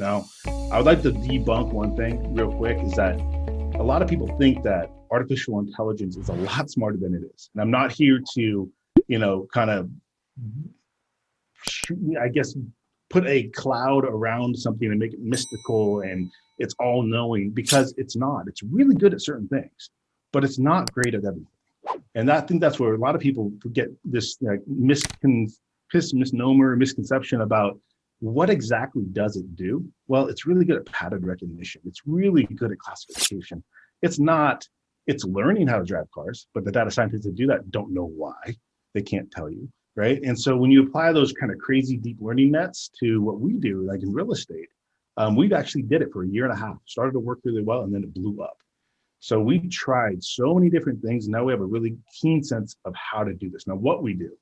Now, I would like to debunk one thing real quick is that a lot of people think that artificial intelligence is a lot smarter than it is. And I'm not here to, kind of, I guess, put a cloud around something and make it mystical and it's all knowing, because it's not. It's really good at certain things, but it's not great at everything. And I think that's where a lot of people get this misnomer, misconception about what exactly does it do? Well, it's really good at pattern recognition. It's really good at classification. It's learning how to drive cars, but the data scientists that do that don't know why. They can't tell you, right? And so when you apply those kind of crazy deep learning nets to what we do, like in real estate, we've actually did it for a year and a half, started to work really well, and then it blew up. So we've tried so many different things. And now we have a really keen sense of how to do this. Now, what we do,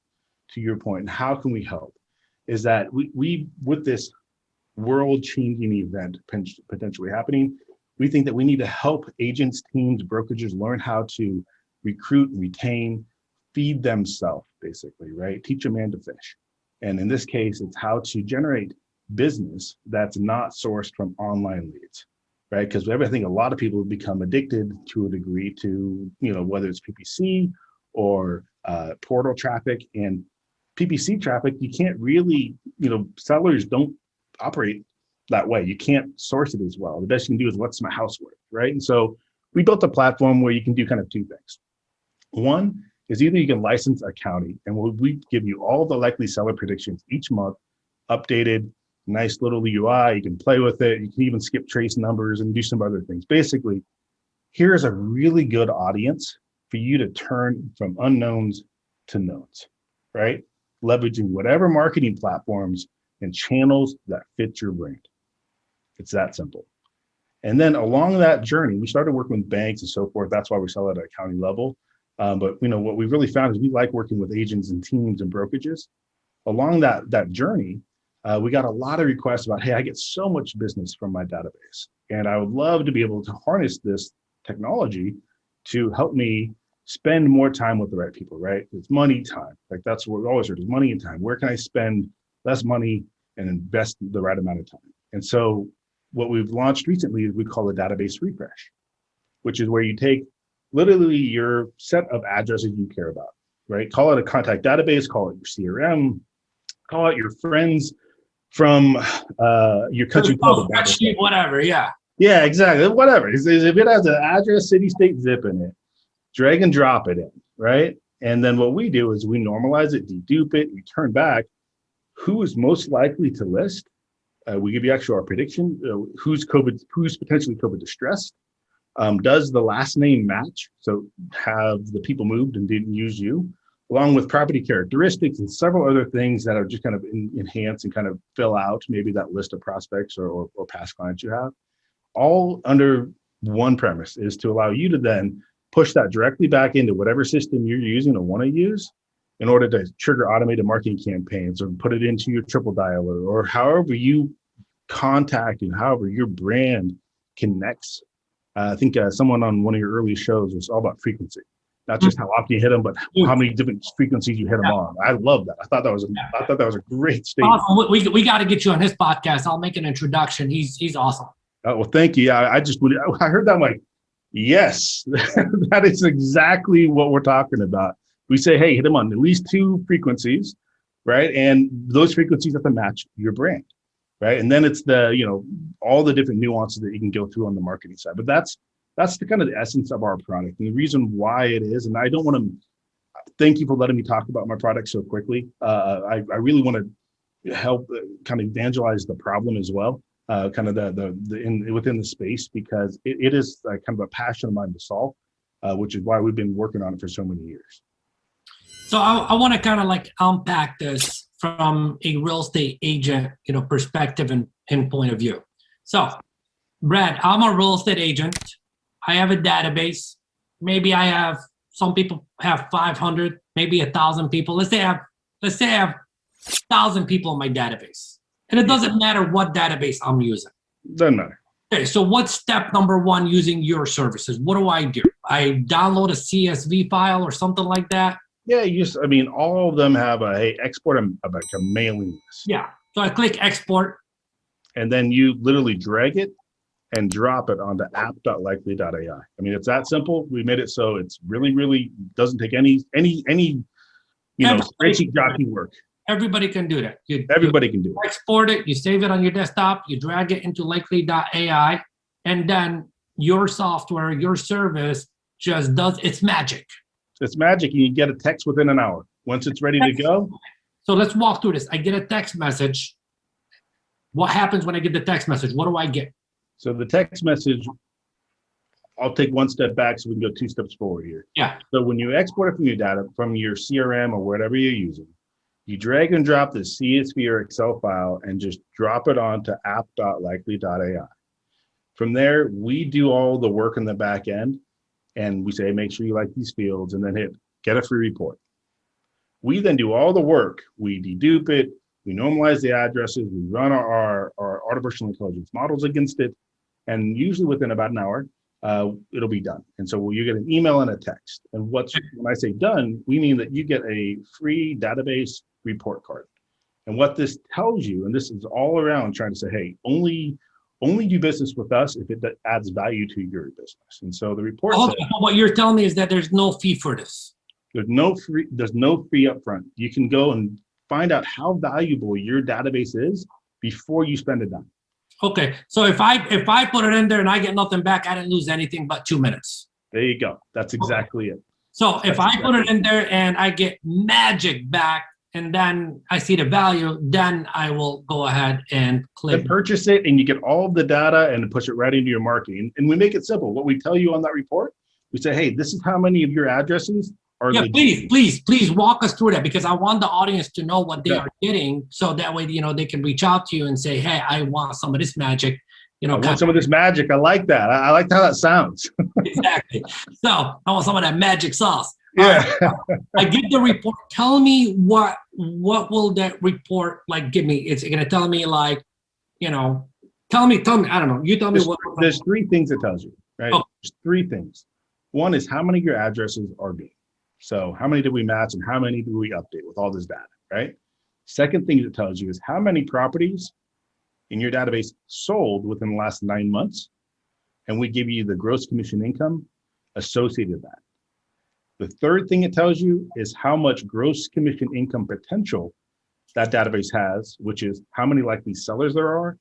to your point, and how can we help, is that we with this world-changing event potentially happening, we think that we need to help agents, teams, brokerages learn how to recruit, retain, feed themselves, basically, right? Teach a man to fish. And in this case, it's how to generate business that's not sourced from online leads, right? Because I think a lot of people have become addicted to a degree to, whether it's PPC or portal traffic. And PPC traffic, you can't really, sellers don't operate that way. You can't source it as well. The best you can do is what's my house worth, right? And so we built a platform where you can do kind of two things. One is either you can license a county and we give you all the likely seller predictions each month, updated, nice little UI, you can play with it. You can even skip trace numbers and do some other things. Basically, here's a really good audience for you to turn from unknowns to knowns, right? Leveraging whatever marketing platforms and channels that fit your brand. It's that simple. And then along that journey, we started working with banks and so forth. That's why we sell at a county level. But what we really found is we like working with agents and teams and brokerages. Along that journey, we got a lot of requests about, hey, I get so much business from my database, and I would love to be able to harness this technology to help me spend more time with the right people, right? It's money, time. Like that's what we always heard is money and time. Where can I spend less money and invest the right amount of time? And so what we've launched recently is we call a database refresh, which is where you take literally your set of addresses you care about, right? Call it a contact database, call it your CRM, call it your friends from your country club. Whatever, yeah. Yeah, exactly, whatever. If it has an address, city, state, zip in it, drag and drop it in, right? And then what we do is we normalize it, dedupe it, return back who is most likely to list. We give you actually our prediction, who's potentially COVID distressed. Does the last name match? So have the people moved and didn't use you, along with property characteristics and several other things that are just kind of enhance and kind of fill out maybe that list of prospects or past clients you have, all under one premise is to allow you to then push that directly back into whatever system you're using or want to use in order to trigger automated marketing campaigns or put it into your triple dialer or however you contact and however your brand connects. I think someone on one of your early shows was all about frequency, not just how often you hit them, but how many different frequencies you hit them on. I love that. I thought that was a great statement. Awesome. We got to get you on his podcast. I'll make an introduction. He's awesome. Well, thank you. Yeah, I heard that. I'm like, yes, that is exactly what we're talking about. We say, hey, hit them on at least two frequencies, right? And those frequencies have to match your brand, right? And then it's all the different nuances that you can go through on the marketing side. But that's the kind of the essence of our product and the reason why it is. And I don't want to thank you for letting me talk about my product so quickly. I really want to help kind of evangelize the problem as well, kind of within the space, because it is kind of a passion of mine to solve, which is why we've been working on it for so many years. So I want to kind of like unpack this from a real estate agent, perspective and point of view. So, Brad, I'm a real estate agent. I have a database. Maybe some people have 500, maybe 1,000 people. Let's say I have 1,000 people in my database, and it doesn't matter what database I'm using. Doesn't matter. Okay, so what's step number one using your services? What do? I download a CSV file or something like that. Yeah, all of them have export a mailing list. Yeah, so I click export. and then you literally drag it and drop it onto app.likely.ai. I mean, it's that simple. We made it so it's really doesn't take any spreadsheet jockey work. Everybody can do that. Everybody can do it. Export it, you save it on your desktop, you drag it into Likely.AI, and then your software, your service just does its magic. It's magic. You get a text within an hour. Once it's ready to go. So let's walk through this. I get a text message. What happens when I get the text message? What do I get? So the text message, I'll take one step back so we can go 2 steps forward here. Yeah. So when you export it from your data, from your CRM or whatever you're using, you drag and drop the CSV or Excel file and just drop it onto app.likely.ai. From there, we do all the work in the back end, and we say, make sure you like these fields, and then hit get a free report. We then do all the work. We dedupe it, we normalize the addresses, we run our artificial intelligence models against it, and usually within about an hour, it'll be done. And so you get an email and a text. And when I say done, we mean that you get a free database report card. And what this tells you, and this is all around trying to say, hey, only do business with us if it adds value to your business. And so the report says, what you're telling me is that there's no fee for this. There's no fee up front. You can go and find out how valuable your database is before you spend a dime. Okay, so if I put it in there and I get nothing back, I didn't lose anything but 2 minutes. There you go. That's exactly it. So if I put it in there and I get magic back, and then I see the value, then I will go ahead and click. And purchase it, and you get all of the data and push it right into your marketing. And we make it simple. What we tell you on that report, we say, hey, this is how many of your addresses are legit. Please walk us through that, because I want the audience to know what they are getting, so that way, they can reach out to you and say, hey, I want some of this magic. I want some of this magic. I like that. I like how that sounds. Exactly. So I want some of that magic sauce. Yeah. I get the report. Tell me what will that report give me? It's going to tell me tell me, I don't know. You tell me what. There's 3 things it tells you, right? Oh. There's 3 things. One is how many of your addresses are being. So how many did we match and how many do we update with all this data, right? Second thing it tells you is how many properties in your database sold within the last 9 months. And we give you the gross commission income associated with that. The third thing it tells you is how much gross commission income potential that database has, which is how many likely sellers there are,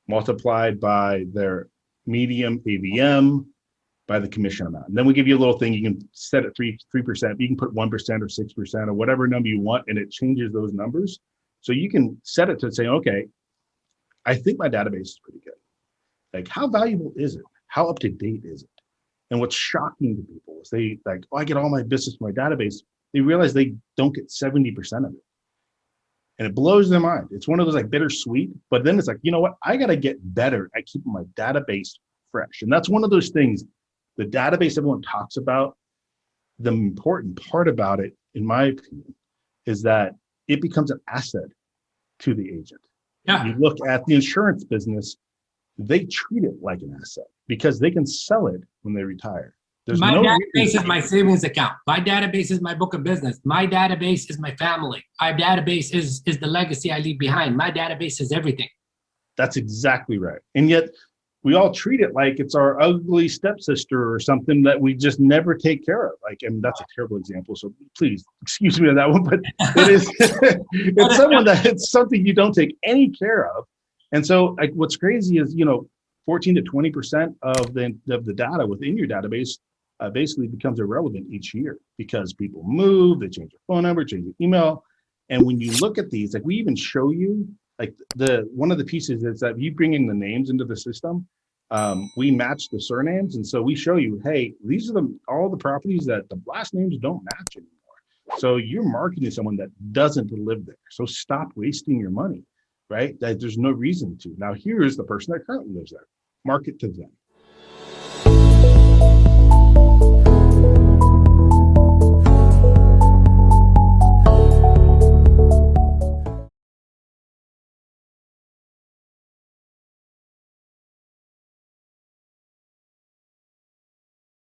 multiplied by their medium AVM, by the commission amount. And then we give you a little thing, you can set it 3%, you can put 1% or 6% or whatever number you want, and it changes those numbers. So you can set it to say, okay, I think my database is pretty good. How valuable is it? How up to date is it? And what's shocking to people is they I get all my business from my database. They realize they don't get 70% of it. And it blows their mind. It's one of those bittersweet, but then it's you know what? I got to get better at keeping my database fresh. And that's one of those things, the database everyone talks about. The important part about it, in my opinion, is that it becomes an asset to the agent. Yeah. You look at the insurance business, they treat it like an asset because they can sell it when they retire. My database is my savings account. My database is my book of business. My database is my family. My database is the legacy I leave behind. My database is everything. That's exactly right. And yet we all treat it like it's our ugly stepsister or something that we just never take care of. And that's a terrible example. So please excuse me on that one, but it is, it's something you don't take any care of. And so what's crazy is, 14 to 20% of the data within your database basically becomes irrelevant each year because people move, they change their phone number, change their email. And when you look at these, we even show you one of the pieces is that you bring in the names into the system, we match the surnames. And so we show you, hey, these are all the properties that the last names don't match anymore. So you're marketing someone that doesn't live there. So stop wasting your money, right? There's no reason to. Now, here's the person that currently lives there. Market to them.